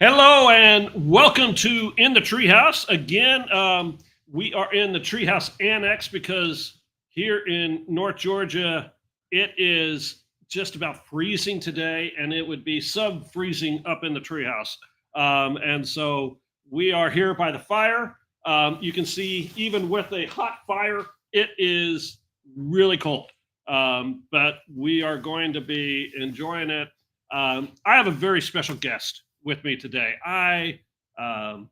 Hello and welcome to In the Treehouse. Again, we are in the Treehouse Annex because here in North Georgia, it is just about freezing today, and it would be sub-freezing up in the treehouse. And so we are here by the fire. You can see, even with a hot fire, it is really cold. But we are going to be enjoying it. I have a very special guest with me today. Um,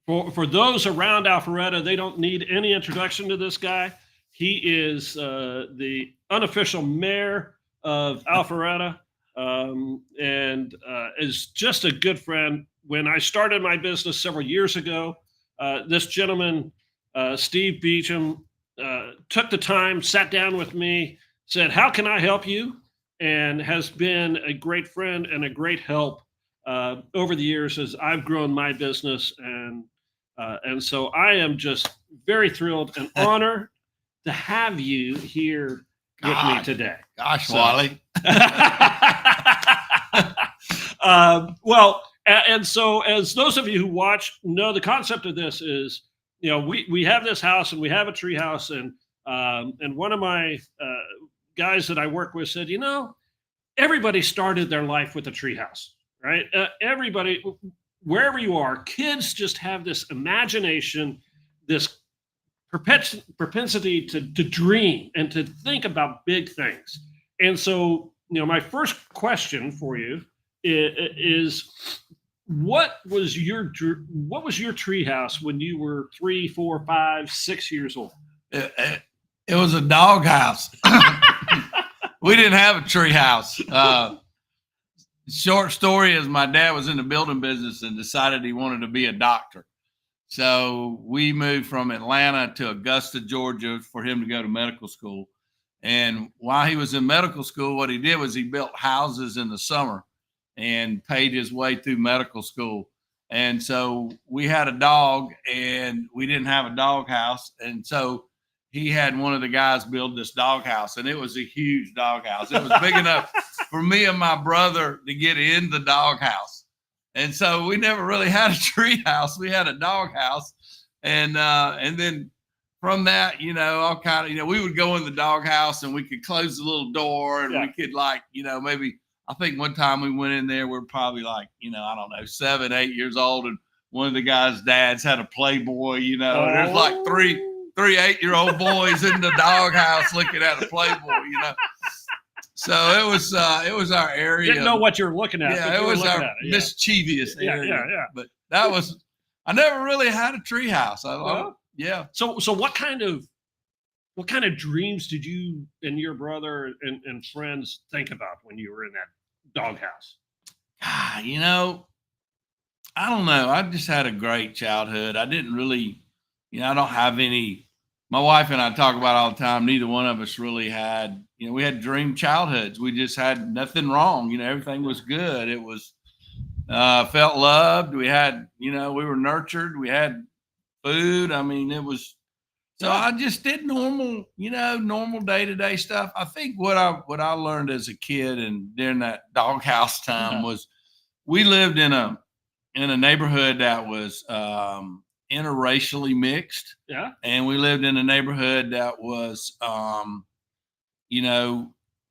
for those around Alpharetta, they don't need any introduction to this guy. He is the unofficial mayor of Alpharetta, and is just a good friend. When I started my business several years ago, this gentleman, Steve Beecham, took the time, sat down with me, said, "How can I help you?" and has been a great friend and a great help over the years as I've grown my business, and so I am just very thrilled and honored to have you here with me today. Gosh, Wally. Well, and so as those of you who watch know, the concept of this is, we have this house and we have a tree house, and one of my guys that I work with said, everybody started their life with a tree house, right? Everybody, wherever you are, kids just have this imagination, this propensity to dream and to think about big things. And so, my first question for you is what was your tree house when you were 3, 4, 5, 6 years old? It was a dog house. We didn't have a tree house. Short story is my dad was in the building business and decided he wanted to be a doctor. So we moved from Atlanta to Augusta, Georgia for him to go to medical school. And while he was in medical school, what he did was he built houses in the summer and paid his way through medical school. And so we had a dog and we didn't have a dog house. And so he had one of the guys build this dog house, and it was a huge dog house. It was big enough for me and my brother to get in the dog house. And so we never really had a tree house. We had a dog house. And then from that, all kind of, we would go in the dog house and we could close the little door and we could maybe, I think one time we went in there, we're probably like, I don't know, 7, 8 years old. And one of the guys' dads had a Playboy, and there's like three 8-year-old boys in the doghouse looking at a Playboy, So it was our area. Didn't know what you're looking at. Yeah, it was our mischievous area. Yeah. But I never really had a tree house. Yeah. So what kind of dreams did you and your brother and friends think about when you were in that doghouse? I don't know. I just had a great childhood. I didn't really, I don't have any. My wife and I talk about all the time. Neither one of us really had, we had dream childhoods. We just had nothing wrong. Everything was good. It was, felt loved. We had, we were nurtured. We had food. I mean, it was, so I just did normal day-to-day stuff. I think what I learned as a kid and during that doghouse time was we lived in a neighborhood that was, interracially mixed. Yeah. And we lived in a neighborhood that was, I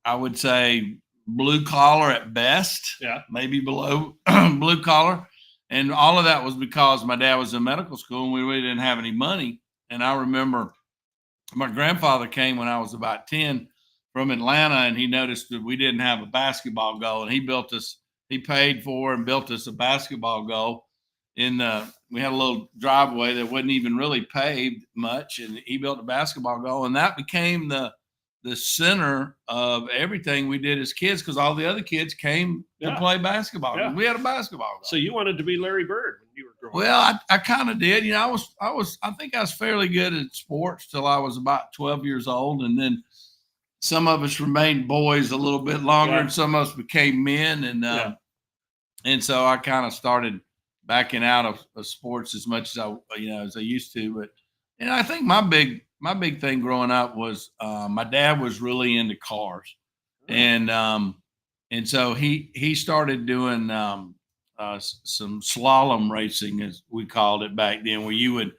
would say blue collar at best. Yeah. Maybe below blue collar. And all of that was because my dad was in medical school and we really didn't have any money. And I remember my grandfather came when I was about 10 from Atlanta, and he noticed that we didn't have a basketball goal, and he paid for and built us a basketball goal. We had a little driveway that wasn't even really paved much, and he built a basketball goal, and that became the center of everything we did as kids because all the other kids came to play basketball. Yeah. We had a basketball goal. So you wanted to be Larry Bird when you were growing up? Well, I kind of did. I think I was fairly good at sports till I was about 12 years old, and then some of us remained boys a little bit longer, and some of us became men, and so I kind of started backing out of sports as much as I used to. But I think my big thing growing up was my dad was really into cars, and so he started doing some slalom racing, as we called it back then, where you would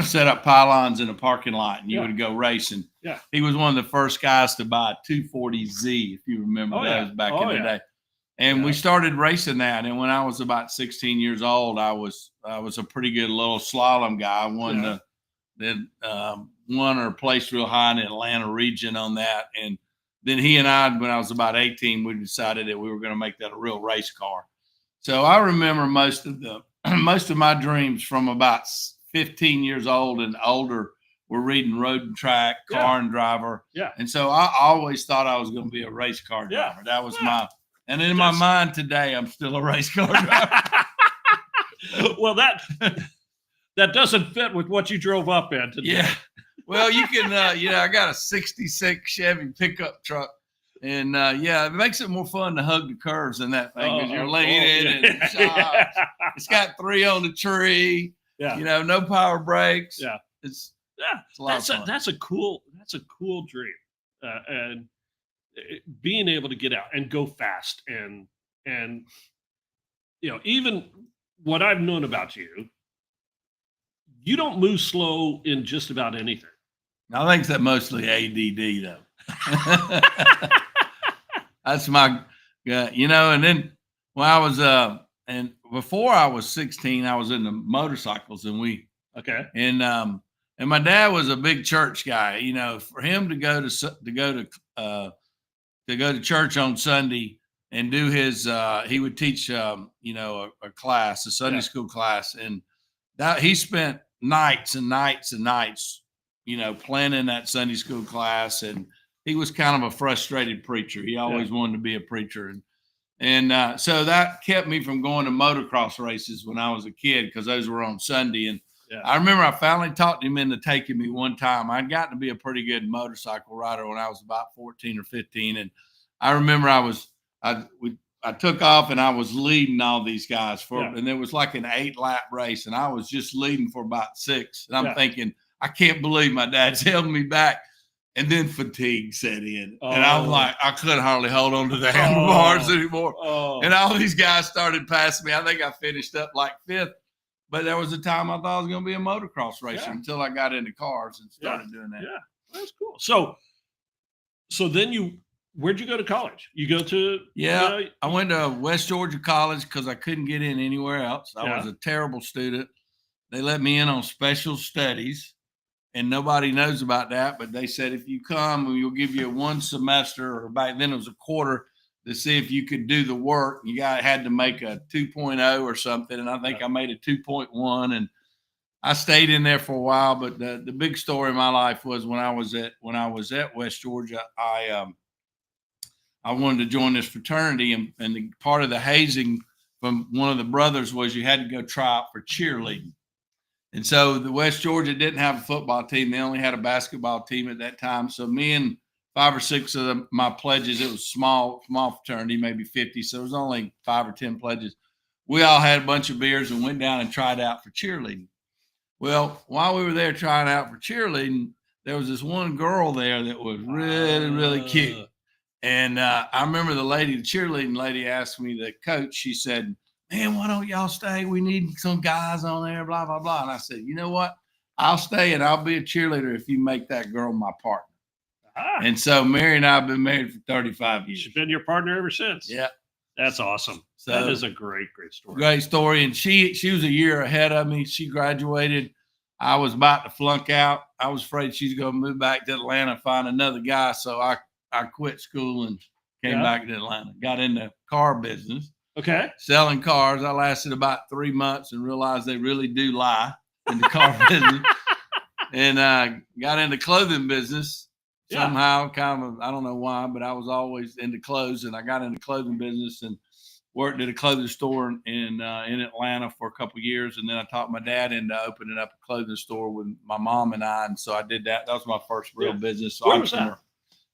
set up pylons in a parking lot and you would go racing. Yeah. He was one of the first guys to buy a 240Z, if you remember those back in the day. And we started racing that. And when I was about 16 years old, I was a pretty good little slalom guy. I won won or placed real high in the Atlanta region on that. And then he and I, when I was about 18, we decided that we were going to make that a real race car. So I remember most of my dreams from about 15 years old and older were reading Road and Track, Car and Driver. Yeah. And so I always thought I was going to be a race car driver. That was and in my mind today, I'm still a race car driver. Well, that doesn't fit with what you drove up in today. Yeah. Well, you can, I got a 66 Chevy pickup truck. And, it makes it more fun to hug the curves in that thing because you're leaning and it's got 3 on the tree. Yeah. No power brakes. Yeah. It's a lot of fun. That's a cool dream. And being able to get out and go fast and even what I've known about you, you don't move slow in just about anything. I think that's mostly ADD though. That's my, and then when I was, and before I was 16, I was into motorcycles and my dad was a big church guy, for him to go to church on Sunday and do his, he would teach, a class, a Sunday school class. And that he spent nights and nights and nights, planning that Sunday school class. And he was kind of a frustrated preacher. He always wanted to be a preacher. And so that kept me from going to motocross races when I was a kid because those were on Sunday. And I remember I finally talked him into taking me one time. I'd gotten to be a pretty good motorcycle rider when I was about 14 or 15. And I remember I took off and I was leading all these guys and it was like an 8-lap race. And I was just leading for about 6. And I'm thinking, I can't believe my dad's held me back. And then fatigue set in. And I'm like, I couldn't hardly hold on to the handlebars anymore. And all these guys started passing me. I think I finished up like 5th. But there was a time I thought I was going to be a motocross racer until I got into cars and started doing that. Yeah, that's cool. So then where'd you go to college? You go to? I went to West Georgia College because I couldn't get in anywhere else. I was a terrible student. They let me in on special studies. And nobody knows about that, but they said if you come, we'll give you 1 semester, or back then it was a quarter, to see if you could do the work. You had to make a 2.0 or something, and I think I made a 2.1, and I stayed in there for a while. But the big story in my life was when I was at West Georgia, I wanted to join this fraternity, and part of the hazing from one of the brothers was you had to go try out for cheerleading. And so the West Georgia didn't have a football team. They only had a basketball team at that time. So me and 5 or 6 of my pledges, it was small fraternity, maybe 50. So it was only 5 or 10 pledges. We all had a bunch of beers and went down and tried out for cheerleading. Well, while we were there trying out for cheerleading, there was this one girl there that was really, really cute. And I remember the cheerleading lady asked me, the coach, she said, man, why don't y'all stay? We need some guys on there, blah, blah, blah. And I said, you know what? I'll stay and I'll be a cheerleader if you make that girl my partner. And so Mary and I have been married for 35 years. She's been your partner ever since. Yeah. That's awesome. So that is a great story. Great story. And she was a year ahead of me. She graduated. I was about to flunk out. I was afraid she's going to move back to Atlanta and find another guy. So I quit school and came back to Atlanta, got into car business. Okay. Selling cars. I lasted about 3 months and realized they really do lie in the car business. And got into clothing business somehow, kind of, I don't know why, but I was always into clothes. And I got into clothing business and worked at a clothing store in Atlanta for a couple of years. And then I taught my dad into opening up a clothing store with my mom and I. And so I did that. That was my first real business. Where was that?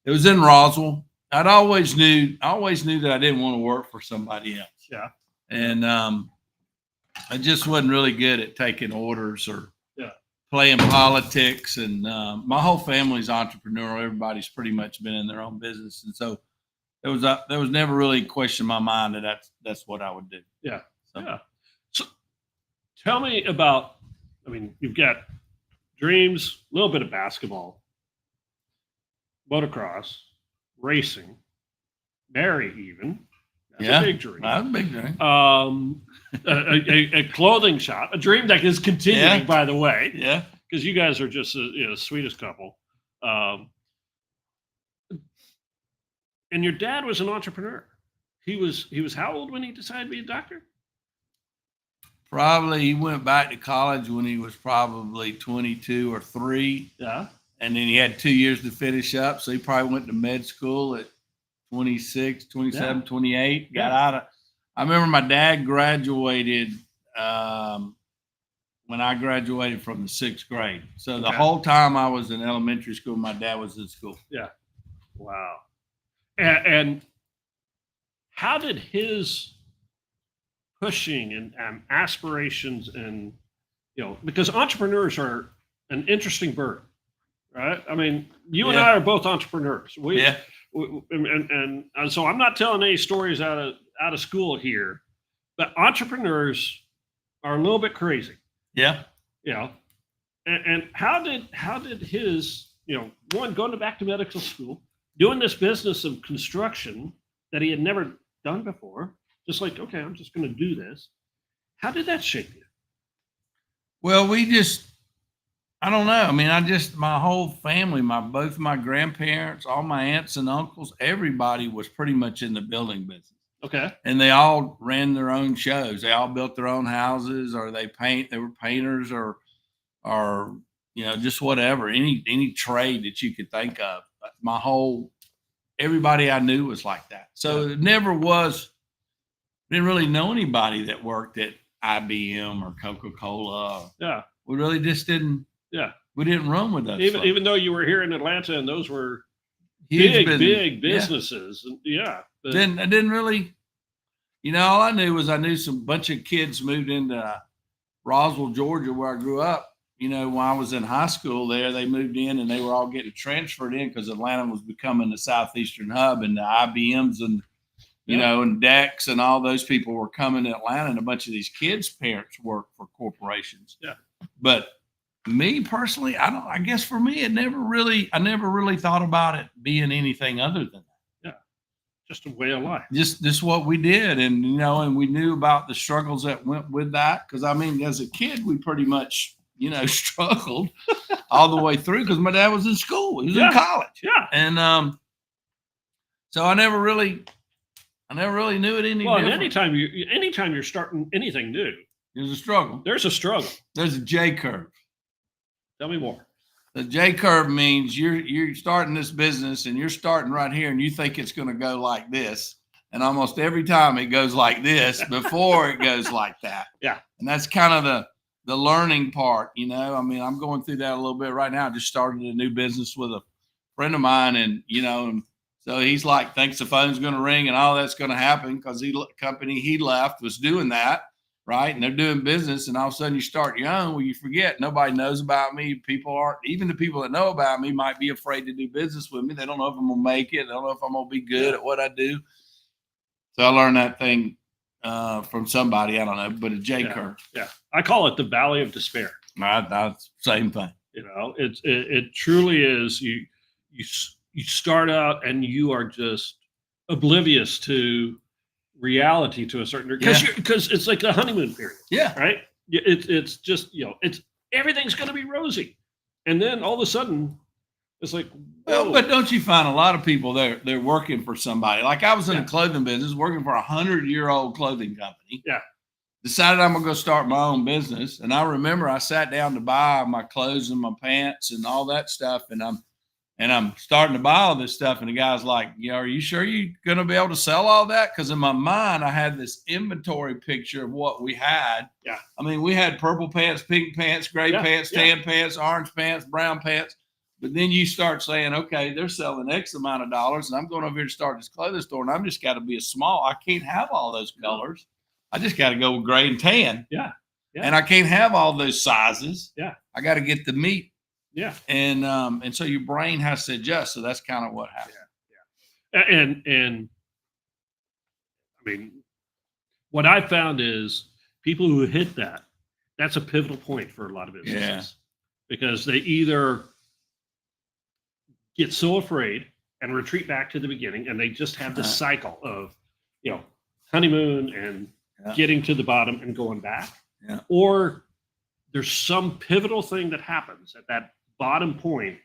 It was in Roswell. I always knew that I didn't want to work for somebody else. Yeah. And I just wasn't really good at taking orders or playing politics. And my whole family's entrepreneurial. Everybody's pretty much been in their own business. And so there was never really a question in my mind that that's what I would do. Yeah. So. Yeah. So tell me about, I mean, you've got dreams, a little bit of basketball, motocross, racing, marry even. That's a big dream. That's a big dream. A clothing shop, a dream that is continuing, by the way. Yeah. Because you guys are just the sweetest couple. And your dad was an entrepreneur. He was how old when he decided to be a doctor? Probably he went back to college when he was probably 22 or 3. Yeah. And then he had 2 years to finish up. So he probably went to med school at 26, 27, 28. Got out of. I remember my dad graduated when I graduated from the 6th grade. So the whole time I was in elementary school, my dad was in school. Yeah. Wow. And how did his pushing and aspirations and, because entrepreneurs are an interesting bird, right? I mean, you and I are both entrepreneurs. And so I'm not telling any stories out of school here, but entrepreneurs are a little bit crazy. Yeah. And how did his, one, going back to medical school, doing this business of construction that he had never done before, just like, okay, I'm just going to do this. How did that shape you? Well, I don't know. I mean, my whole family, both my grandparents, all my aunts and uncles, everybody was pretty much in the building business. Okay. And they all ran their own shows. They all built their own houses, or they were painters or just whatever, any trade that you could think of. Everybody I knew was like that. So it never was, didn't really know anybody that worked at IBM or Coca-Cola. Yeah. We really just didn't. Yeah. We didn't run with those. Even though you were here in Atlanta and those were big businesses. Yeah. I didn't really, all I knew was I knew some bunch of kids moved into Roswell, Georgia, where I grew up. When I was in high school there, they moved in and they were all getting transferred in because Atlanta was becoming the southeastern hub, and the IBMs and, and Dex and all those people were coming to Atlanta, and a bunch of these kids' parents worked for corporations. Yeah. But me personally, I guess for me, I never really thought about it being anything other than that. Yeah. Just a way of life. Just what we did. And, and we knew about the struggles that went with that. Cause I mean, as a kid, we pretty much, struggled all the way through because my dad was in school. He was in college. Yeah. And so I never really knew it any different. Anytime you're starting anything new, there's a struggle. There's a struggle. There's a J curve. Tell me more. The J curve means you're starting this business and you're starting right here and you think it's going to go like this. And almost every time it goes like this before it goes like that. Yeah. And that's kind of the learning part, I mean, I'm going through that a little bit right now. I just started a new business with a friend of mine, and, and so he's like, thinks the phone's going to ring and all that's going to happen because the company he left was doing that. Right. And they're doing business, and all of a sudden you start your own. Well, you forget nobody knows about me. Even the people that know about me might be afraid to do business with me. They don't know if I'm going to make it. They don't know if I'm going to be good at what I do. So I learned that thing from somebody, I don't know, but a J curve. Yeah. I call it the valley of despair. That's same thing. It truly is. You start out and you are just oblivious to reality to a certain degree because it's like a honeymoon period. Yeah. Right. It's just, everything's going to be rosy. And then all of a sudden it's like, whoa. Well, but don't you find a lot of people they're working for somebody? Like I was in a clothing business working for 100-year-old clothing company. Yeah. Decided I'm going to go start my own business. And I remember I sat down to buy my clothes and my pants and all that stuff. And I'm starting to buy all this stuff. And the guy's like, are you sure you're going to be able to sell all that? Because in my mind, I had this inventory picture of what we had. Yeah. I mean, we had purple pants, pink pants, gray pants, tan pants, orange pants, brown pants. But then you start saying, okay, they're selling X amount of dollars, and I'm going over here to start this clothing store, and I'm just got to be a small. I can't have all those colors. I just got to go with gray and tan. Yeah. And I can't have all those sizes. Yeah. I got to get the meat. Yeah. And so your brain has to adjust. So that's kind of what happened. Yeah. And I mean, what I found is people who hit that, that's a pivotal point for a lot of businesses. Yeah. Because they either get so afraid and retreat back to the beginning, and they just have this cycle of, honeymoon and getting to the bottom and going back. Yeah. Or there's some pivotal thing that happens at that bottom point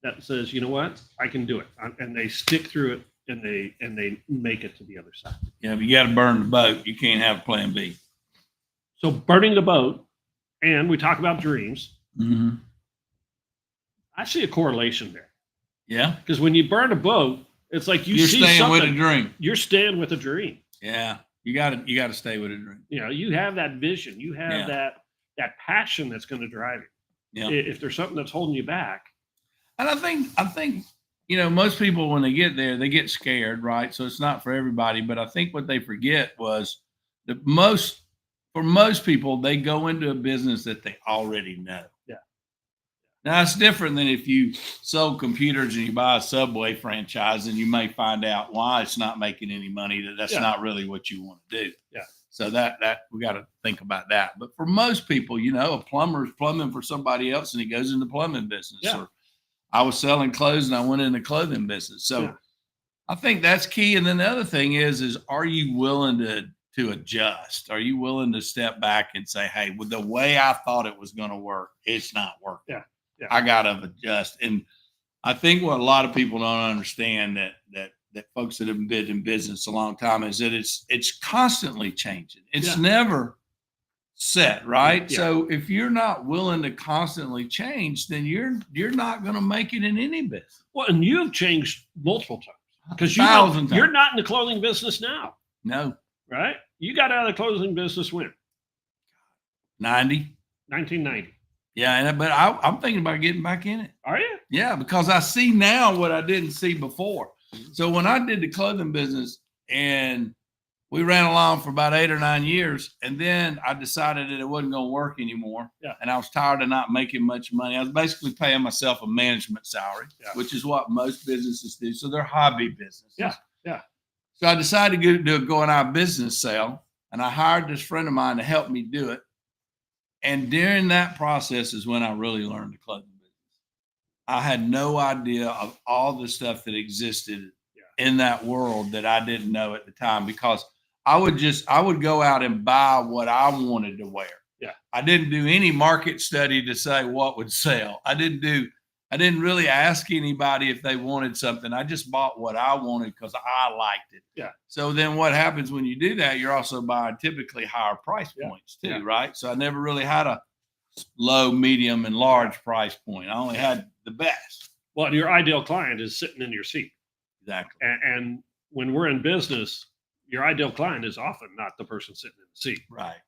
that says, you know what, I can do it. And they stick through it, and they make it to the other side. Yeah, but you got to burn the boat. You can't have plan B. So burning the boat, and we talk about dreams. Mm-hmm. I see a correlation there. Yeah. Because when you burn a boat, it's like you're see staying something, with a dream. You're staying with a dream. Yeah. You gotta stay with a dream. You have that vision. You have that passion that's going to drive you. Yeah. If there's something that's holding you back. And I think most people, when they get there, they get scared, right? So it's not for everybody. But I think what they forget was that for most people, they go into a business that they already know. Yeah. Now, it's different than if you sold computers and you buy a Subway franchise and you may find out why it's not making any money, that's not really what you want to do. Yeah. So that we got to think about that. But for most people, a plumber's plumbing for somebody else and he goes in the plumbing business. Yeah. Or I was selling clothes and I went in the clothing business. So I think that's key. And then the other thing is are you willing to adjust? Are you willing to step back and say, hey, with the way I thought it was going to work, it's not working. Yeah. Yeah. I got to adjust. And I think what a lot of people don't understand that folks that have been in business a long time is that it's constantly changing. It's never set, right? Yeah. So if you're not willing to constantly change, then you're not going to make it in any business. Well, and you've changed multiple times because you're not in the clothing business now. No. Right? You got out of the clothing business when? 1990. Yeah, but I'm thinking about getting back in it. Are you? Yeah, because I see now what I didn't see before. So when I did the clothing business and we ran along for about 8 or 9 years, and then I decided that it wasn't going to work anymore. Yeah. And I was tired of not making much money. I was basically paying myself a management salary, which is what most businesses do. So they're hobby businesses. Yeah. Yeah. So I decided to do a going out of business sale, and I hired this friend of mine to help me do it. And during that process is when I really learned the clothing business. I had no idea of all the stuff that existed in that world that I didn't know at the time, because I would go out and buy what I wanted to wear. Yeah. I didn't do any market study to say what would sell. I didn't really ask anybody if they wanted something. I just bought what I wanted because I liked it. Yeah. So then what happens when you do that, you're also buying typically higher price points too, right? So I never really had a low, medium, and large price point. I only had the best. Well, your ideal client is sitting in your seat. Exactly. And when we're in business, your ideal client is often not the person sitting in the seat. Right.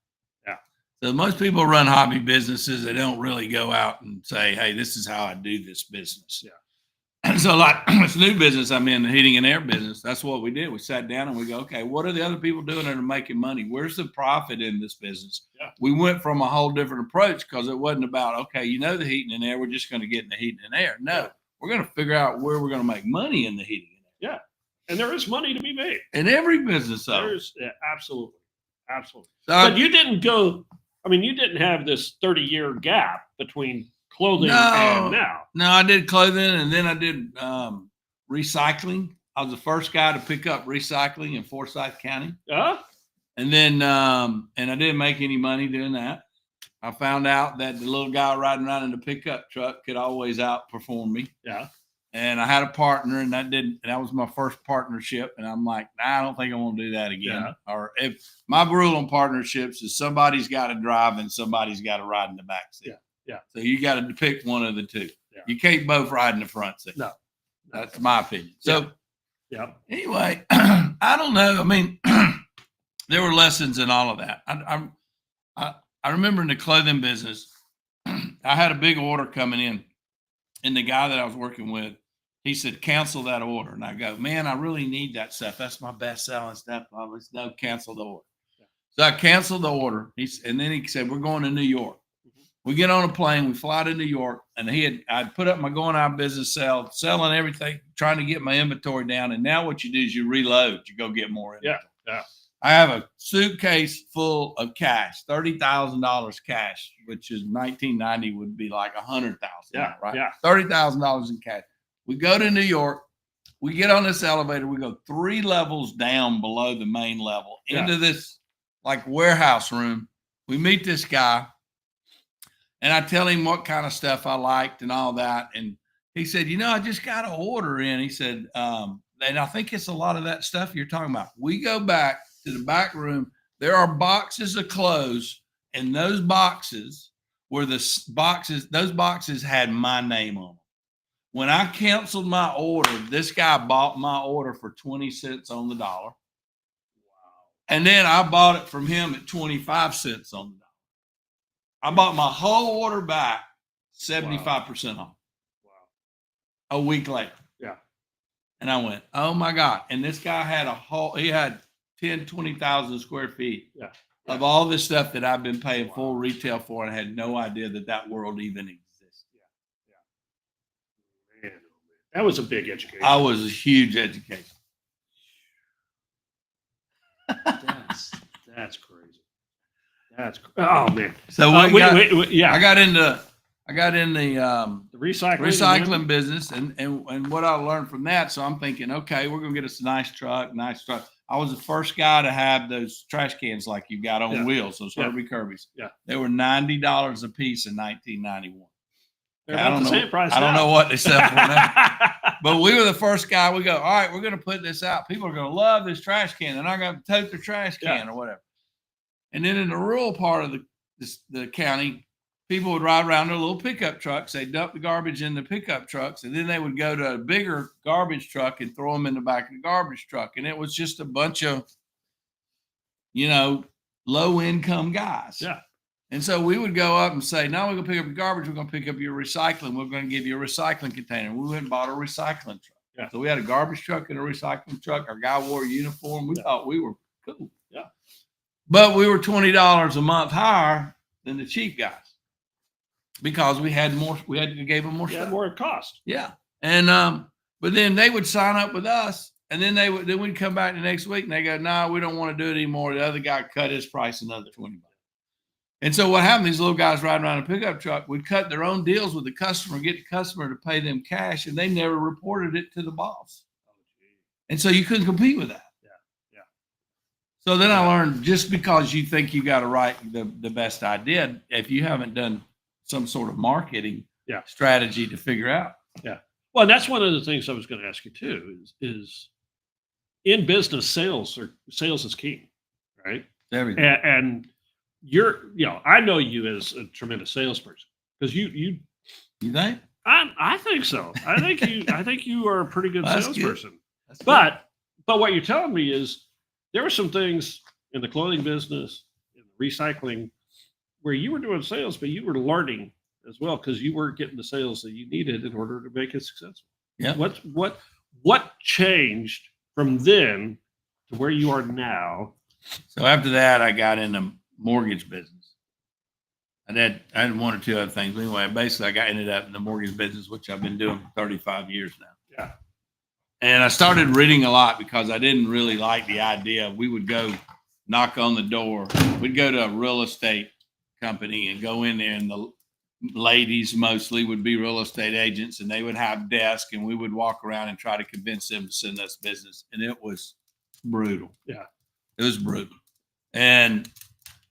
Yeah. So most people run hobby businesses. They don't really go out and say, hey, this is how I do this business. Yeah. So like this new business I'm in, the heating and air business, that's what we did. We sat down and we go, okay, what are the other people doing that are making money? Where's the profit in this business? Yeah. We went from a whole different approach because it wasn't about, okay, the heating and air, we're just going to get in the heating and air. No, we're going to figure out where we're going to make money in the heating and air. Yeah. And there is money to be made. In every business, though. There's absolutely. Absolutely. So but you didn't you didn't have this 30-year gap between clothing and now. No, I did clothing and then I did recycling. I was the first guy to pick up recycling in Forsyth County. And then, and I didn't make any money doing that. I found out that the little guy riding around in the pickup truck could always outperform me. Yeah. And I had a partner, and that was my first partnership. And I'm like, I don't think I want to do that again. Yeah. Or if my rule on partnerships is somebody's got to drive and somebody's got to ride in the back seat. Yeah. Yeah. So you got to pick one of the two. Yeah. You can't both ride in the front seat. No. That's my opinion. So anyway, I don't know. I mean, there were lessons in all of that. I remember in the clothing business, I had a big order coming in, and the guy that I was working with, he said, cancel that order. And I go, man, I really need that stuff. That's my best selling stuff. No, cancel the order. Yeah. So I canceled the order. And then he said, we're going to New York. Mm-hmm. We get on a plane, we fly to New York, and I'd put up my going out business selling everything, trying to get my inventory down. And now what you do is you reload, you go get more inventory. Yeah. I have a suitcase full of cash, $30,000 cash, which is 1990 would be like 100,000. Yeah, right? yeah. $30,000 in cash. We go to New York. We get on this elevator. We go 3 levels down below the main level into this like warehouse room. We meet this guy, and I tell him what kind of stuff I liked and all that. And he said, I just got an order in. He said, and I think it's a lot of that stuff you're talking about. We go back to the back room. There are boxes of clothes, and those boxes were those boxes had my name on them. When I canceled my order, this guy bought my order for 20 cents on the dollar. Wow. And then I bought it from him at 25 cents on the dollar. I bought my whole order back 75% off. Wow. A week later. Yeah. And I went, oh my God. And this guy had he had 10, 20,000 square feet of all this stuff that I've been paying full retail for, and I had no idea that world even existed. Man, that was a big education. I was a huge education. That's crazy. Oh man. So I got in the recycling business. business, and what I learned from that. So I'm thinking, okay, we're gonna get us a nice truck. I was the first guy to have those trash cans like you got on wheels, those Herbie Kirby's. Yeah. They were $90 a piece in 1991. I don't know what they sell for now. But we were the first guy. We go, all right, we're going to put this out. People are going to love this trash can. They're not going to tote their trash can or whatever. And then in the rural part of the county, people would ride around their little pickup trucks. They'd dump the garbage in the pickup trucks, and then they would go to a bigger garbage truck and throw them in the back of the garbage truck. And it was just a bunch of, low-income guys. Yeah. And so we would go up and say, no, we're going to pick up your garbage. We're going to pick up your recycling. We're going to give you a recycling container. We went and bought a recycling truck. Yeah. So we had a garbage truck and a recycling truck. Our guy wore a uniform. We thought we were cool. Yeah. But we were $20 a month higher than the cheap guys because we had more. We had to give them more stuff. More cost. Yeah. And but then they would sign up with us, and then we'd come back the next week and they go, no, we don't want to do it anymore. The other guy cut his price another $20. And so what happened, these little guys riding around a pickup truck would cut their own deals with the customer, get the customer to pay them cash, and they never reported it to the boss. And so you couldn't compete with that. Yeah. So then I learned, just because you think you got to write the best idea, if you haven't done some sort of marketing strategy to figure out. Yeah. Well, and that's one of the things I was going to ask you too, is in business, sales is key, right? Everything. And I know you as a tremendous salesperson because you think? I think so. I think you are a pretty good salesperson. Good. But what you're telling me is there were some things in the clothing business, in the recycling, where you were doing sales, but you were learning as well because you weren't getting the sales that you needed in order to make it successful. Yeah. What changed from then to where you are now? So after that, I got in the mortgage business. I had one or two other things. Anyway, basically, ended up in the mortgage business, which I've been doing for 35 years now. Yeah. And I started reading a lot because I didn't really like the idea. We would go knock on the door. We'd go to a real estate company and go in there, and the ladies mostly would be real estate agents, and they would have desks, and we would walk around and try to convince them to send us business. And it was brutal. Yeah. It was brutal. And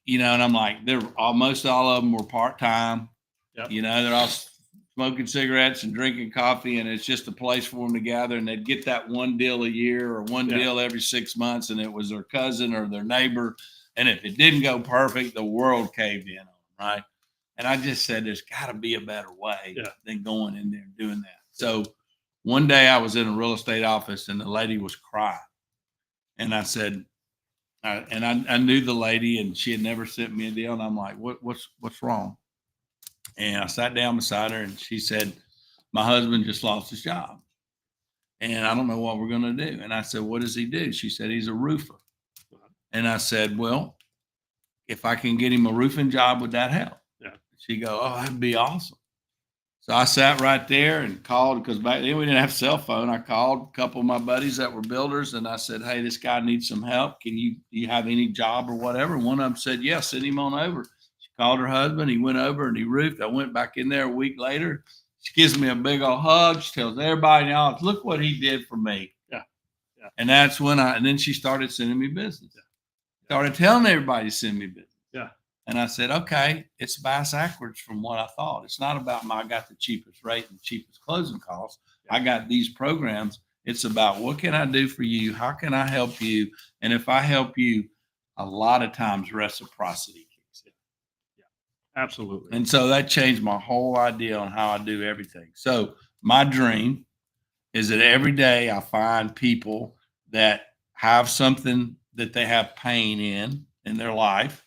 and I'm like, most all of them were part-time. Yep. They're all smoking cigarettes and drinking coffee, and it's just a place for them to gather. And they'd get that one deal a year or one deal every 6 months, and it was their cousin or their neighbor. And if it didn't go perfect, the world caved in on them, right? And I just said, there's got to be a better way than going in there and doing that. So one day I was in a real estate office, and the lady was crying. And I said, I knew the lady, and she had never sent me a deal. And I'm like, what's wrong? And I sat down beside her, and she said, my husband just lost his job, and I don't know what we're going to do. And I said, what does he do? She said, he's a roofer. And I said, well, if I can get him a roofing job, would that help? Yeah. She go, oh, that'd be awesome. So I sat right there and called, because back then we didn't have a cell phone. I called a couple of my buddies that were builders, and I said, hey, this guy needs some help. Do you have any job or whatever? And one of them said, yeah, send him on over. She called her husband. He went over and he roofed. I went back in there a week later. She gives me a big old hug. She tells everybody now, look what he did for me. Yeah. Yeah. And that's when and then she started sending me business. Yeah. Started telling everybody to send me business. Yeah. And I said, okay, it's backwards from what I thought. It's not about I got the cheapest rate and cheapest closing costs. Yeah. I got these programs. It's about what can I do for you? How can I help you? And if I help you, a lot of times reciprocity kicks in. Yeah, absolutely. And so that changed my whole idea on how I do everything. So my dream is that every day I find people that have something that they have pain in their life,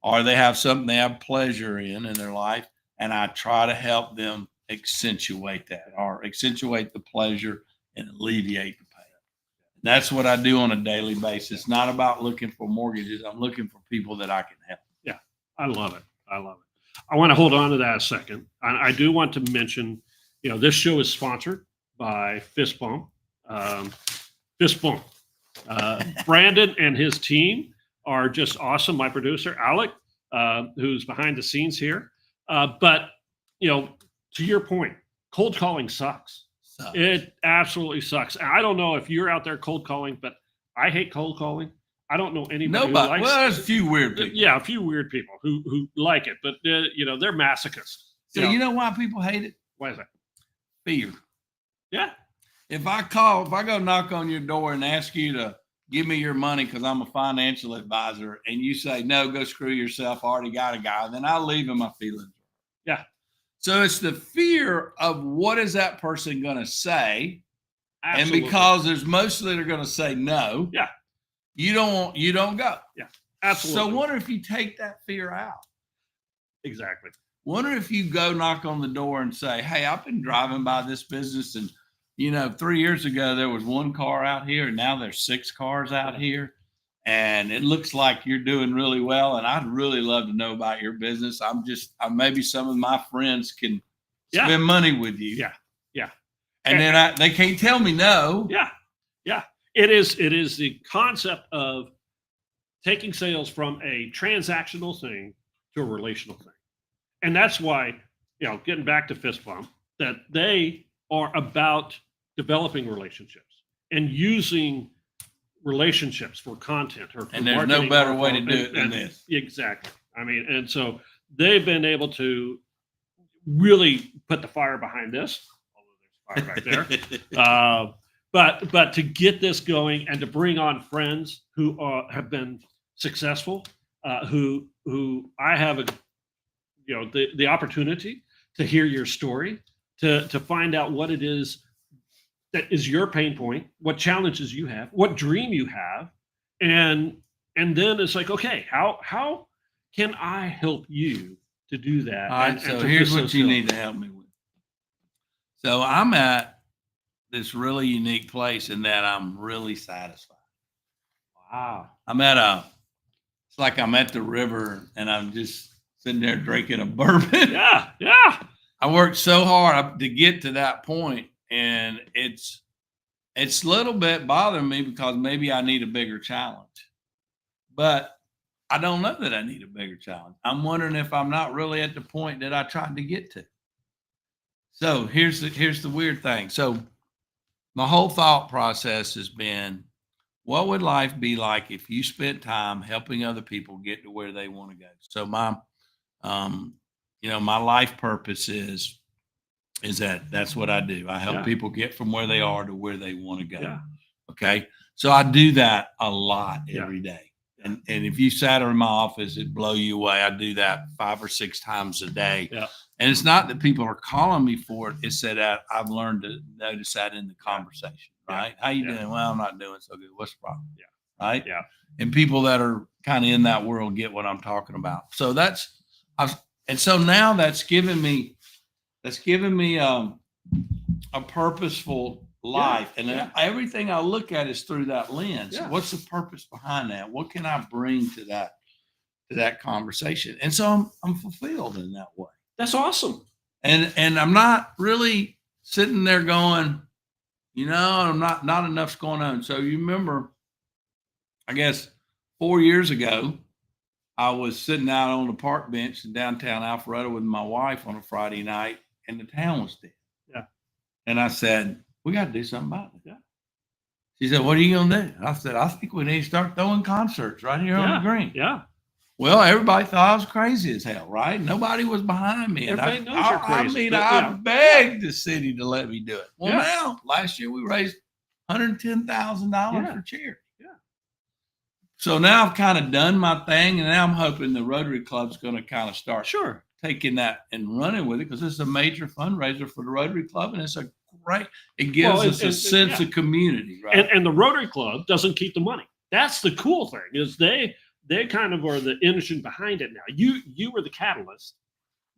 or they have something they have pleasure in their life, and I try to help them accentuate that, or accentuate the pleasure and alleviate the pain. That's what I do on a daily basis. It's not about looking for mortgages. I'm looking for people that I can help. Yeah, I love it. I love it. I want to hold on to that a second. I do want to mention, this show is sponsored by Fist Bump. Fist Bump. Brandon and his team are just awesome. My producer, Alec, who's behind the scenes here. But, to your point, cold calling sucks. It absolutely sucks. And I don't know if you're out there cold calling, but I hate cold calling. I don't know anybody who likes it. Well, there's a few weird people. Yeah, a few weird people who like it, but, they're masochists. So you know why people hate it? Why is that? Fear. Yeah. If I go knock on your door and ask you to give me your money because I'm a financial advisor, and you say, no, go screw yourself, I already got a guy, then I leave in my feelings. Yeah. So it's the fear of what is that person going to say? Absolutely. And because there's mostly they're going to say no. Yeah. You don't go. Yeah. Absolutely. So wonder if you take that fear out. Exactly. Wonder if you go knock on the door and say, hey, I've been driving by this business, and 3 years ago, there was one car out here, and now there's 6 cars out here. And it looks like you're doing really well. And I'd really love to know about your business. Maybe some of my friends can spend money with you. Yeah. Yeah. And then they can't tell me no. Yeah. Yeah. It is the concept of taking sales from a transactional thing to a relational thing. And that's why, getting back to Fist Bump, that they are about developing relationships and using relationships for content or for and there's no better way to do it than this. Exactly. I mean, and so they've been able to really put the fire behind this, although there's fire right there. But to get this going and to bring on friends who have been successful, who I have the opportunity to hear your story, to find out what it is that is your pain point, what challenges you have, what dream you have, and then it's like, okay, how can I help you to do that? All right, so here's what you need to help me with. So I'm at this really unique place in that I'm really satisfied. Wow. It's like I'm at the river and I'm just sitting there drinking a bourbon. Yeah, yeah. I worked so hard to get to that point, and it's a little bit bothering me because maybe I need a bigger challenge. But I don't know that I need a bigger challenge. I'm wondering if I'm not really at the point that I tried to get to. So here's the weird thing. So my whole thought process has been, what would life be like if you spent time helping other people get to where they want to go? So my life purpose is that's what I do. I help people get from where they are to where they want to go. Yeah. Okay. So I do that a lot every day. And if you sat in my office, it'd blow you away. I do that 5 or 6 times a day. Yeah. And it's not that people are calling me for it. It's that I've learned to notice that in the conversation, right? How you doing? Well, I'm not doing so good. What's the problem? Yeah. Right. Yeah. And people that are kind of in that world get what I'm talking about. So so now that's given me a purposeful life. And everything I look at is through that lens. Yeah. What's the purpose behind that? What can I bring to that conversation? And so I'm fulfilled in that way. That's awesome. And I'm not really sitting there going, I'm not enough's going on. So you remember, I guess 4 years ago, I was sitting out on the park bench in downtown Alpharetta with my wife on a Friday night, and the town was dead. Yeah. And I said, we got to do something about it. Yeah. She said, what are you going to do? I said, I think we need to start throwing concerts right here on the green. Yeah. Well, everybody thought I was crazy as hell, right? Nobody was behind me. And Everybody knows you're crazy. I begged the city to let me do it. Well, now, last year we raised $110,000 for charity. Yeah. So now I've kind of done my thing, and now I'm hoping the Rotary Club's going to kind of start taking that and running with it, because it's a major fundraiser for the Rotary Club, and it's it gives us a sense of community, right? And the Rotary Club doesn't keep the money. That's the cool thing, is they kind of are the engine behind it now. You were the catalyst.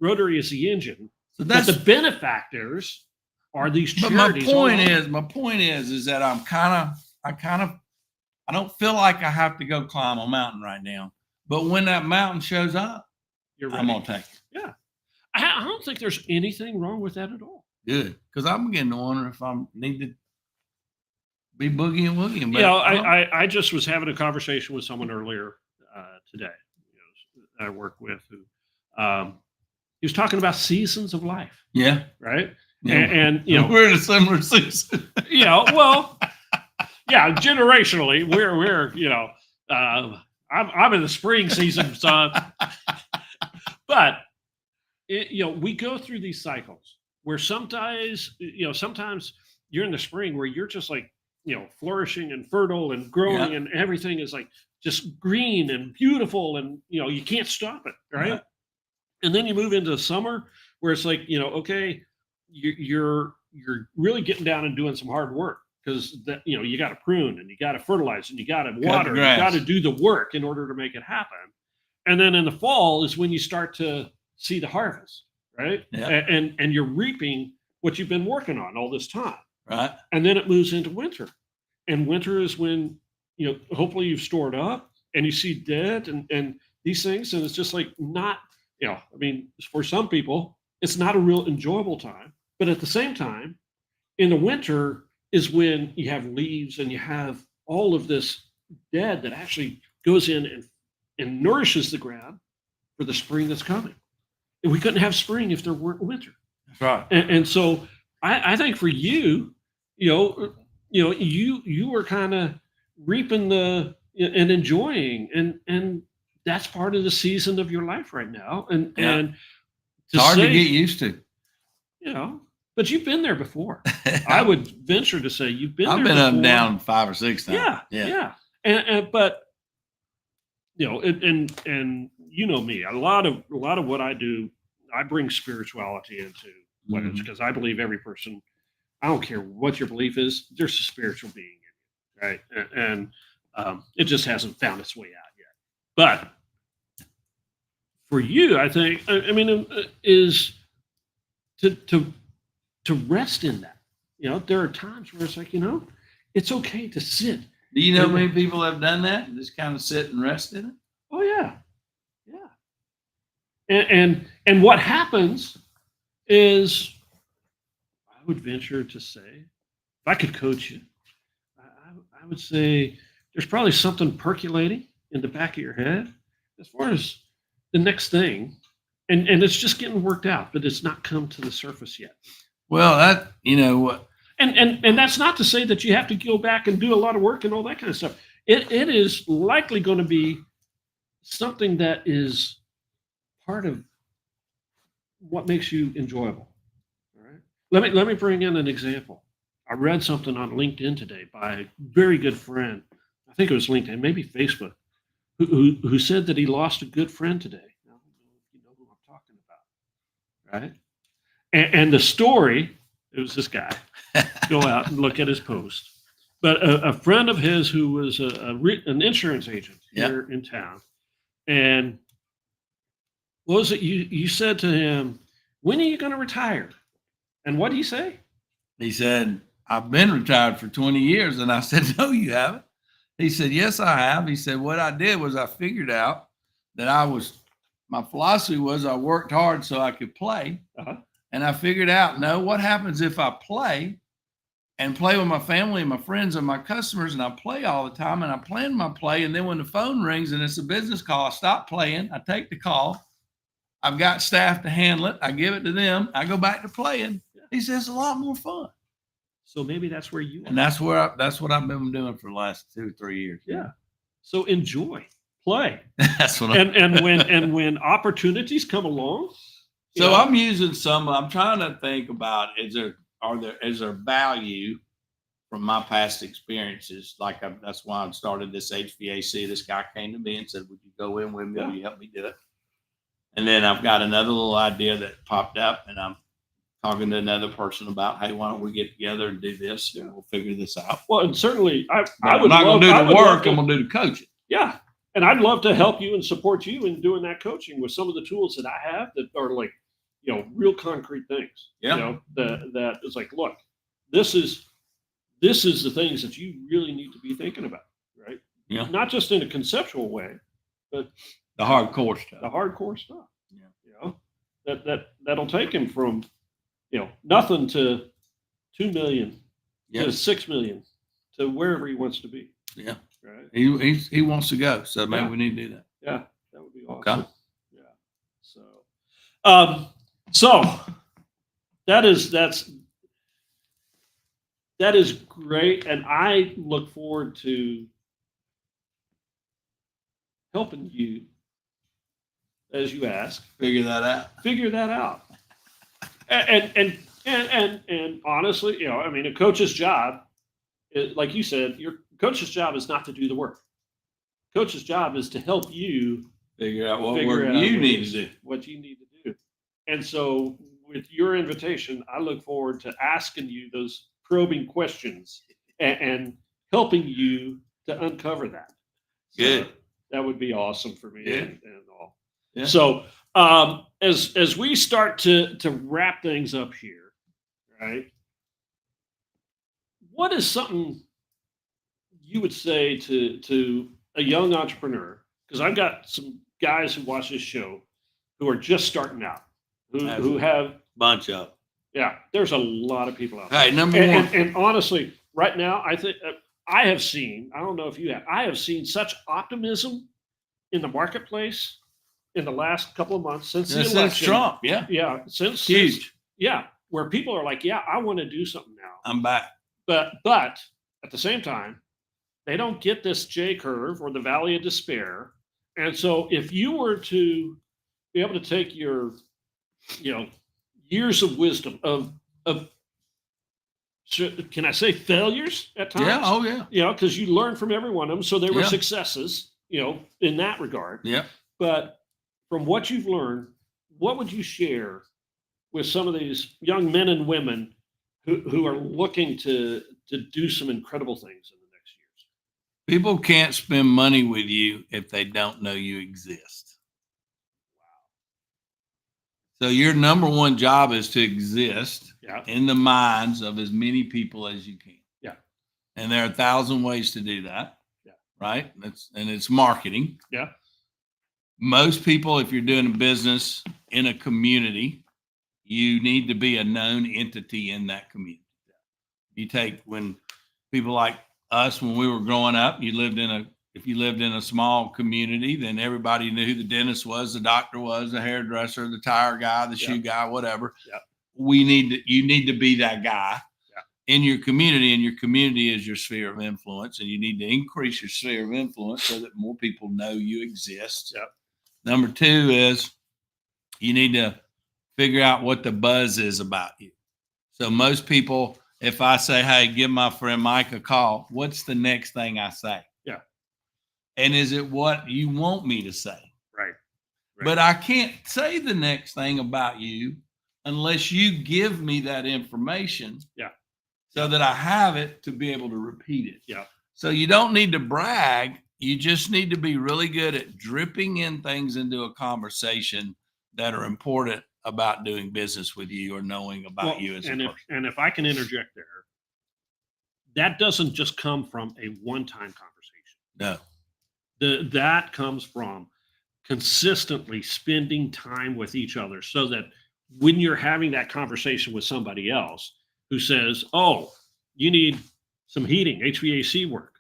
Rotary is the engine. So that's the benefactors are these charities. But my point is that I don't feel like I have to go climb a mountain right now. But when that mountain shows up, I'm gonna take it. Yeah. I don't think there's anything wrong with that at all. Good. Because I'm beginning to wonder if I need to be boogie and woogieing. But I just was having a conversation with someone earlier today, I work with, who he was talking about seasons of life. Yeah. Right. Yeah. And we're in a similar season. Well, yeah, generationally, we're I'm in the spring season, son. But we go through these cycles where sometimes you're in the spring where you're just like, flourishing and fertile and growing, and everything is like just green and beautiful, and you can't stop it, right? Yeah. And then you move into the summer where it's like, okay, you're really getting down and doing some hard work, because that you got to prune, and you got to fertilize, and you got to water, and you got to do the work in order to make it happen. And then in the fall is when you start to see the harvest, right? Yeah. And you're reaping what you've been working on all this time. Right. And then it moves into winter. And winter is when, hopefully you've stored up and you see debt and these things. And it's just like not, for some people, it's not a real enjoyable time. But at the same time, in the winter is when you have leaves and you have all of this dead that actually goes in and nourishes the ground for the spring that's coming. And we couldn't have spring if there weren't winter. That's right. And so I think for you, you were kind of reaping and enjoying, and that's part of the season of your life right now. And it's hard to get used to. But you've been there before. I would venture to say you've been. I've been up and down 5 or 6 times. Yeah. But and me, a lot of what I do, I bring spirituality into what it's, because I believe every person, I don't care what your belief is, there's a spiritual being in you, right? And it just hasn't found its way out yet. But for you, I think, is to rest in that. There are times where it's like, it's okay to sit. Do you know many people have done that and just kind of sit and rest in it? Oh yeah. And what happens is, I would venture to say, if I could coach you, I would say there's probably something percolating in the back of your head as far as the next thing, and it's just getting worked out, but it's not come to the surface yet. Well, that what. And that's not to say that you have to go back and do a lot of work and all that kind of stuff. It is likely going to be something that is part of what makes you enjoyable. All right. Let me bring in an example. I read something on LinkedIn today by a very good friend. I think it was LinkedIn, maybe Facebook, who said that he lost a good friend today. I don't know if you know who I'm talking about, right? And the story, it was this guy. Go out and look at his post. But a friend of his who was an insurance agent here in town, and what was it you said to him, when are you going to retire? And what did he say? He said, I've been retired for 20 years. And I said, no, you haven't. He said, yes, I have. He said, what I did was I figured out that my philosophy was I worked hard so I could play. Uh-huh. And I figured out, no, what happens if I play with my family and my friends and my customers, and I play all the time, and I plan my play, and then when the phone rings and it's a business call, I stop playing, I take the call, I've got staff to handle it, I give it to them, I go back to playing. He says it's a lot more fun. So maybe that's where you are. And that's what I've been doing for the last 2 or 3 years. Yeah. So enjoy, play. That's what and when opportunities come along. So I'm using I'm trying to think about, is there value from my past experiences? Like that's why I started this HVAC. This guy came to me and said, would you go in with me? Will you help me do it? And then I've got another little idea that popped up, and I'm talking to another person about, hey, why don't we get together and do this? And we'll figure this out. Well, and certainly I'm not going to do the work. I'm going to do the coaching. Yeah. And I'd love to help you and support you in doing that coaching with some of the tools that I have that are like, real concrete things. Yeah. That is like, look, this is the things that you really need to be thinking about, right? Yeah. Not just in a conceptual way, but the hardcore stuff. The hardcore stuff. Yeah. That'll take him from, nothing to 2 million to 6 million to wherever he wants to be. Yeah. Right. He wants to go. So maybe we need to do that. Yeah. That would be awesome. Okay. Yeah. So that is great. And I look forward to helping you, as you ask, figure that out. And honestly, a coach's job, like you said, your coach's job is not to do the work. Coach's job is to help you figure out what you need to do. What you need to do. And so with your invitation, I look forward to asking you those probing questions and helping you to uncover that. Good. So that would be awesome for me and all. Yeah. So as we start to wrap things up here, right? What is something you would say to a young entrepreneur? Because I've got some guys who watch this show who are just starting out, who have bunch of. Yeah, there's a lot of people out there. Hey, number one. And honestly, right now, I think I have seen, I don't know if you have, I have seen such optimism in the marketplace in the last couple of months since the election. Since Trump, Yeah, since huge. Where people are like, yeah, I want to do something now. I'm back. But at the same time, they don't get this J curve or the valley of despair. And so if you were to be able to take your, years of wisdom of can I say failures at times? Yeah. Oh yeah. Because you learn from every one of them. So there were successes, in that regard. Yeah. But from what you've learned, what would you share with some of these young men and women who are looking to do some incredible things in the next years? People can't spend money with you if they don't know you exist. So your number one job is to exist in the minds of as many people as you can. Yeah. And there are 1,000 ways to do that. Yeah. Right. It's marketing. Yeah. Most people, if you're doing a business in a community, you need to be a known entity in that community. You take when people like us, when we were growing up, if you lived in a small community, then everybody knew who the dentist was, the doctor was, the hairdresser, the tire guy, the shoe guy, whatever. Yeah. You need to be that guy in your community, and your community is your sphere of influence, and you need to increase your sphere of influence so that more people know you exist. Yep. Number two is you need to figure out what the buzz is about you. So most people, if I say, hey, give my friend Mike a call, what's the next thing I say? Yeah. And is it what you want me to say? Right. But I can't say the next thing about you unless you give me that information. Yeah. So that I have it to be able to repeat it. Yeah. So you don't need to brag. You just need to be really good at dripping in things into a conversation that are important about doing business with you or knowing about you as a person. And if I can interject there, that doesn't just come from a one-time conversation. No. That comes from consistently spending time with each other so that when you're having that conversation with somebody else who says, "Oh, you need some heating, HVAC work,"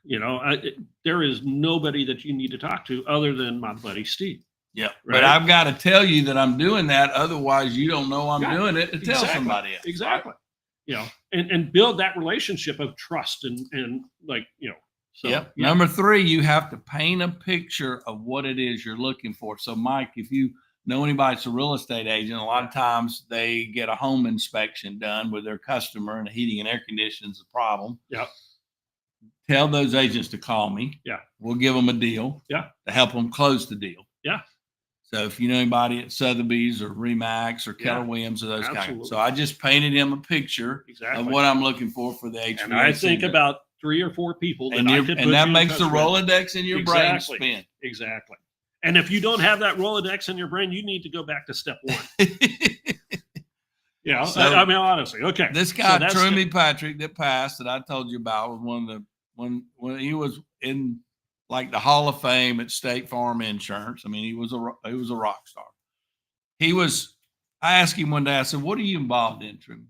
there is nobody that you need to talk to other than my buddy Steve. Yeah. Right? But I've got to tell you that I'm doing that. Otherwise, you don't know I'm Yeah, doing it to tell somebody else. Exactly. And build that relationship of trust and so. Yep. Yeah. Number 3, you have to paint a picture of what it is you're looking for. So, Mike, if you know anybody that's a real estate agent, a lot of times they get a home inspection done with their customer and the heating and air conditioning is a problem. Yep. Tell those agents to call me. Yeah. We'll give them a deal. Yeah. To help them close the deal. Yeah. So if you know anybody at Sotheby's or Remax or Keller Williams or those kinds. So I just painted him a picture of what I'm looking for the HVAC. And I think about 3 or 4 people that and that makes the Rolodex in your brain spin. Exactly. And if you don't have that Rolodex in your brain, you need to go back to step 1. So, I mean, honestly, okay. This guy, Trummy Patrick, that passed that I told you about, was one of the when he was in like the Hall of Fame at State Farm Insurance. I mean, he was a rock star. I asked him one day, I said, "What are you involved in, Trummy?"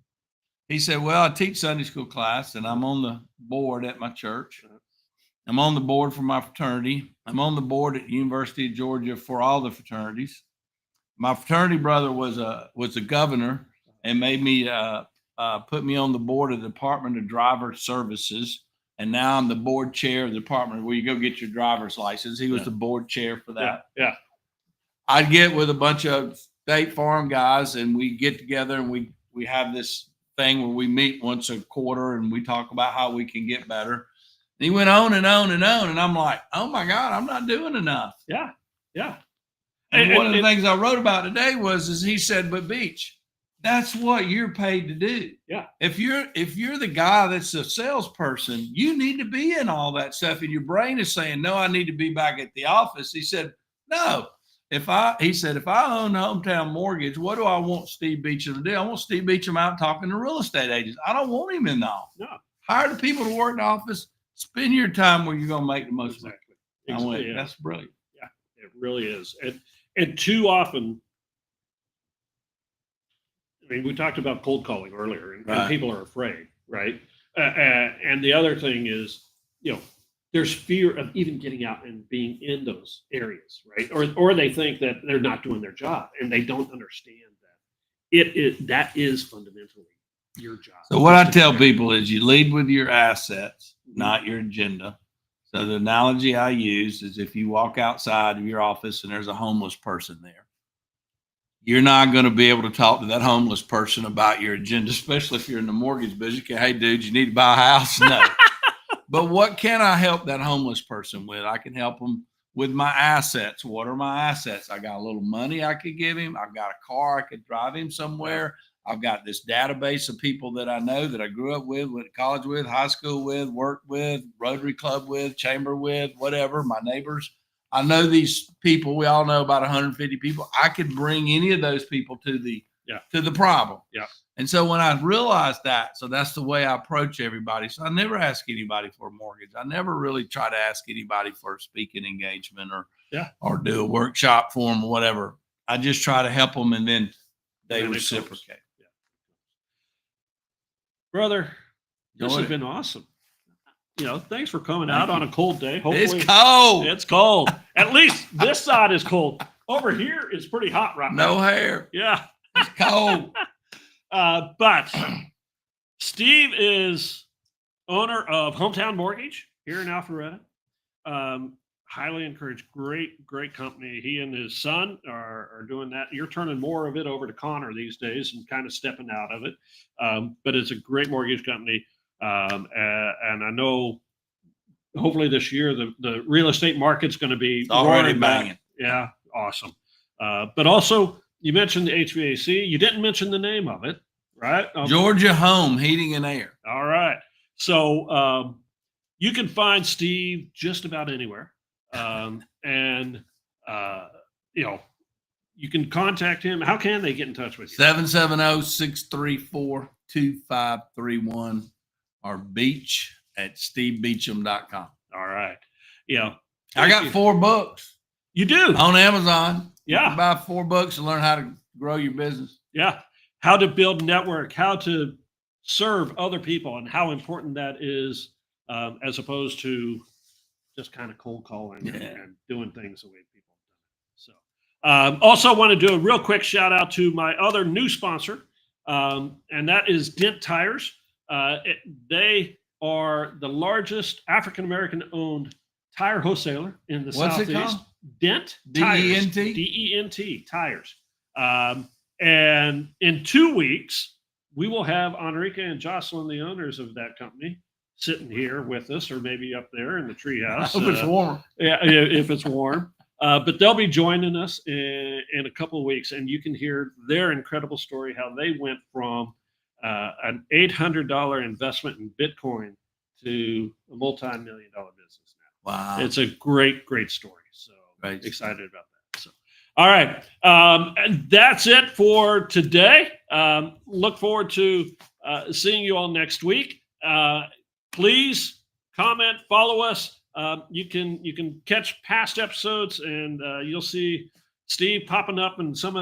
He said, "Well, I teach Sunday school class and I'm on the board at my church. I'm on the board for my fraternity. I'm on the board at University of Georgia for all the fraternities. My fraternity brother was a governor and made me put me on the board of the Department of Driver Services. And now I'm the board chair of the department where you go get your driver's license." He was the board chair for that. Yeah. I'd get with a bunch of State Farm guys and we get together and we have this thing where we meet once a quarter and we talk about how we can get better. And he went on and on and on. And I'm like, oh my God, I'm not doing enough. Yeah. Yeah. And one of the things I wrote about today is he said, "But Beach, that's what you're paid to do." Yeah. If you're the guy that's a salesperson, you need to be in all that stuff. And your brain is saying, "No, I need to be back at the office." He said, "No. If I own Hometown Mortgage, what do I want Steve Beecham to do? I want Steve Beecham out talking to real estate agents. I don't want him in the office. No. Hire the people to work in the office. Spend your time where you're going to make the most money." I went, Yeah. that's brilliant. Yeah, it really is. And too often, I mean, we talked about cold calling earlier, and people are afraid, right? And the other thing is, there's fear of even getting out and being in those areas, right? Or they think that they're not doing their job, and they don't understand that that is fundamentally your job. So what I tell people is you lead with your assets, not your agenda. So the analogy I use is if you walk outside of your office and there's a homeless person there, you're not going to be able to talk to that homeless person about your agenda, especially if you're in the mortgage business. Hey, dude, you need to buy a house? No. But what can I help that homeless person with? I can help them with my assets. What are my assets? I got a little money I could give him. I've got a car I could drive him somewhere. I've got this database of people that I know that I grew up with, went to college with, high school with, worked with, Rotary Club with, chamber with, whatever, my neighbors. I know these people. We all know about 150 people. I could bring any of those people to the problem. Yeah. And so when I realized that, so that's the way I approach everybody. So I never ask anybody for a mortgage. I never really try to ask anybody for a speaking engagement or do a workshop for them or whatever. I just try to help them and then they reciprocate. Yeah. Brother, this has been awesome. Thanks for coming out on a cold day. Hopefully, it's cold. It's cold. At least this side is cold. Over here is pretty hot right now. No hair. Yeah. It's cold. But Steve is owner of Hometown Mortgage here in Alpharetta. Highly encouraged. Great company. He and his son are doing that. You're turning more of it over to Connor these days and kind of stepping out of it. But it's a great mortgage company. And I know hopefully this year the real estate market's going to be already banging. Yeah, awesome. But also you mentioned the HVAC. You didn't mention the name of it, right? Georgia Home Heating and Air. All right. So you can find Steve just about anywhere. And you can contact him. How can they get in touch with you? 770-634-2531 or beach@stevebeecham.com. All right. I got 4 books. You do? On Amazon. Yeah. You can buy 4 books and learn how to grow your business. Yeah. how to build network, how to serve other people, and how important that is, as opposed to just kind of cold calling and doing things the way people have done it. So, also want to do a real quick shout out to my other new sponsor, and that is Dent Tires. They are the largest African American owned tire wholesaler in the What's Southeast. it called? Dent D-E-N-T? Tires. D-E-N-T Tires. And in 2 weeks, we will have Enrique and Jocelyn, the owners of that company, sitting here with us, or maybe up there in the treehouse. I hope it's warm. Yeah, if it's warm. But they'll be joining us in a couple of weeks, and you can hear their incredible story, how they went from an $800 investment in Bitcoin to a multi-million-dollar business now. Wow. It's a great, great story. So Great. Excited about that. So, all right. And that's it for today. Look forward to seeing you all next week. Please comment, follow us. You can catch past episodes, and you'll see Steve popping up in some of